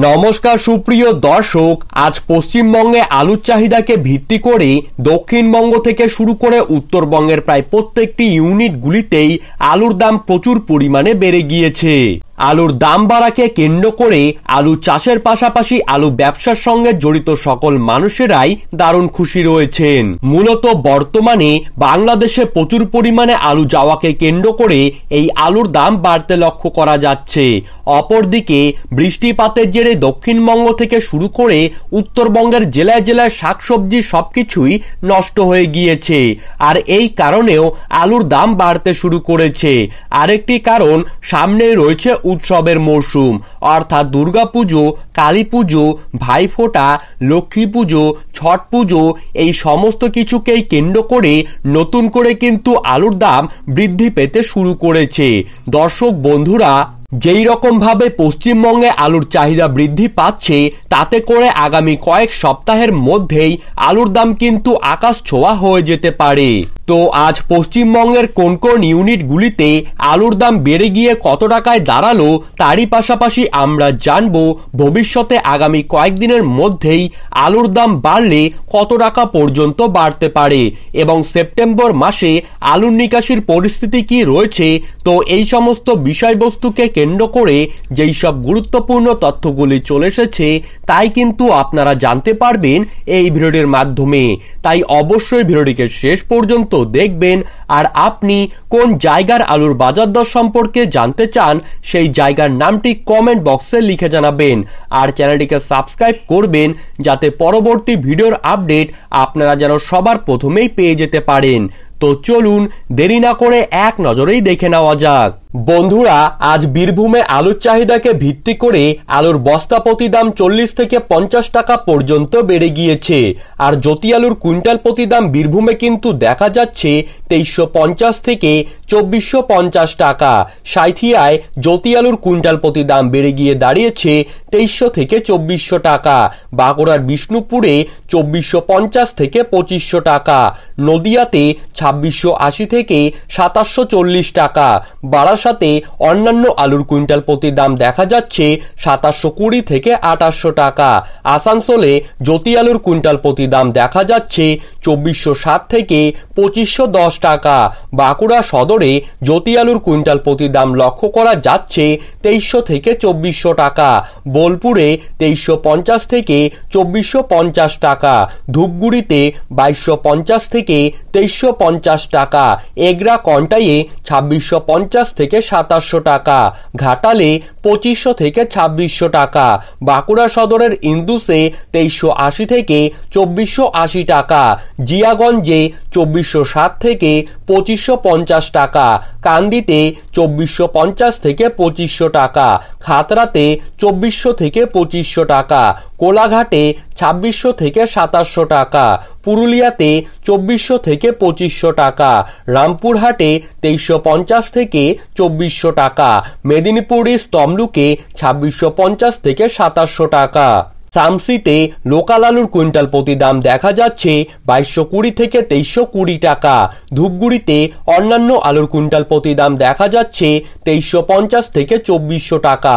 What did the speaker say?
নমস্কার সুপ্রিয় দর্শক, আজ পশ্চিমবঙ্গে আলুর চাহিদাকে ভিত্তি করে দক্ষিণবঙ্গ থেকে শুরু করে উত্তরবঙ্গের প্রায় প্রত্যেকটি ইউনিটগুলিতেই আলুর দাম প্রচুর পরিমাণে বেড়ে গিয়েছে। আলুর দাম বাড়াকে কেন্দ্র করে আলু চাষের পাশাপাশি আলু ব্যবসার সঙ্গে জড়িত সকল মানুষেরাই দারুণ খুশি রয়েছেন। মূলত বর্তমানে বাংলাদেশে প্রচুর পরিমাণে আলু যাওয়াকে কেন্দ্র করে এই আলুর দাম বাড়তে লক্ষ্য করা যাচ্ছে। অপরদিকে বৃষ্টিপাতের জেরে দক্ষিণবঙ্গ থেকে শুরু করে উত্তরবঙ্গের জেলায় জেলায় শাকসবজি সবকিছুই নষ্ট হয়ে গিয়েছে, আর এই কারণেও আলুর দাম বাড়তে শুরু করেছে। আরেকটি কারণ, সামনেই রয়েছে উৎসবের মরশুম, অর্থাৎ দুর্গাপুজো, কালী পুজো, ভাইফোঁটা, লক্ষ্মী পুজো, ছট পুজো, এই সমস্ত কিছুকেই কেন্দ্র করে নতুন করে কিন্তু আলুর দাম বৃদ্ধি পেতে শুরু করেছে। দর্শক বন্ধুরা, যেই রকম ভাবে পশ্চিমবঙ্গে আলুর চাহিদা বৃদ্ধি পাচ্ছে, তাতে করে আগামী কয়েক সপ্তাহের মধ্যেই আলুর দাম কিন্তু আকাশ ছোঁয়া হয়ে যেতে পারে। তো আজ পশ্চিমবঙ্গের কোন কোন ইউনিটগুলিতে আলুর দাম বেড়ে গিয়ে কত টাকায় দাঁড়ালো, তারই পাশাপাশি আমরা জানবো ভবিষ্যতে আগামী কয়েকদিনের মধ্যেই আলুর দাম বাড়লে কত টাকা পর্যন্ত বাড়তে পারে এবং সেপ্টেম্বর মাসে আলুর নিকাশির পরিস্থিতি কি রয়েছে। তো এই সমস্ত বিষয়বস্তুকে কেন্দ্র করে যেই সব গুরুত্বপূর্ণ তথ্যগুলি চলে এসেছে, তাই কিন্তু আপনারা জানতে পারবেন এই ভিডিওটির মাধ্যমে। তাই অবশ্যই ভিডিওটিকে শেষ পর্যন্ত দেখবেন। আর আপনি কোন জায়গার আলুর বাজার দর সম্পর্কে জানতে চান, সেই জায়গার নামটি কমেন্ট বক্সে লিখে জানাবেন। আর চ্যানেলটিকে সাবস্ক্রাইব করবেন, যাতে পরবর্তী ভিডিওর আপডেট আপনারা যেন সবার প্রথমেই পেয়ে যেতে পারেন। তো চলুন দেরি না করে এক নজরেই দেখে নেওয়া যাক। বন্ধুরা, আজ বীরভূমে আলুর চাহিদাকে ভিত্তি করে আলুর বস্তা প্রতি দাম 40 থেকে 50 টাকা পর্যন্ত বেড়ে গিয়েছে। আর জ্যোতি আলুর কুইন্টাল প্রতি দাম বীরভূমে কিন্তু দেখা যাচ্ছে 2350 থেকে 2450 টাকা। সাঁইথিয়ায় জ্যোতি আলুর কুইন্টাল প্রতি দাম বেড়ে গিয়ে দাঁড়িয়েছে 2300 থেকে 2400 টাকা। বাঁকুড়ার বিষ্ণুপুরে 2450 থেকে 2500 টাকা। নদিয়াতে 2680 থেকে 2740 টাকা। সাথে অন্যান্য আলুর কুইন্টাল প্রতি দাম দেখা যাচ্ছে 2720 থেকে 2800 টাকা। আসানসোলে জ্যোতি আলুর কুইন্টাল প্রতি দাম দেখা যাচ্ছে 2460 থেকে 2510 টাকা। বাঁকুড়া সদরে জ্যোতি আলুর কুইন্টাল প্রতি দাম লক্ষ্য করা যাচ্ছে 2300 থেকে 2400 টাকা। বোলপুরে 2350 থেকে 2450 টাকা। ধূপগুড়িতে 2250 থেকে 2350 টাকা। এগরা কন্টাইয়ে 2650 থেকে 2700 টাকা। ঘাটালে 2500 থেকে 2600 টাকা। বাঁকুড়া সদরের ইন্দুসে 2380 থেকে 2480 টাকা। জিয়াগঞ্জে 2460 থেকে 2550 টাকা। কান্দিতে 2450 থেকে 2500 টাকা। খাতড়াতে 2400 থেকে 2500 টাকা। কোলাঘাটে 2600 থেকে 2700 টাকা। পুরুলিয়াতে 2400 থেকে 2500 টাকা। রামপুরহাটে 2350 থেকে 2400 টাকা। মেদিনীপুরের তমলুকে 2650 থেকে 2700 টাকা। সামসিতে লোকাল আলুর কুইন্টাল প্রতি দাম দেখা যাচ্ছে 2220 থেকে 2320 টাকা। ধূপগুড়িতে অন্যান্য আলুর কুইন্টাল প্রতি দাম দেখা যাচ্ছে 2350 থেকে 2400 টাকা।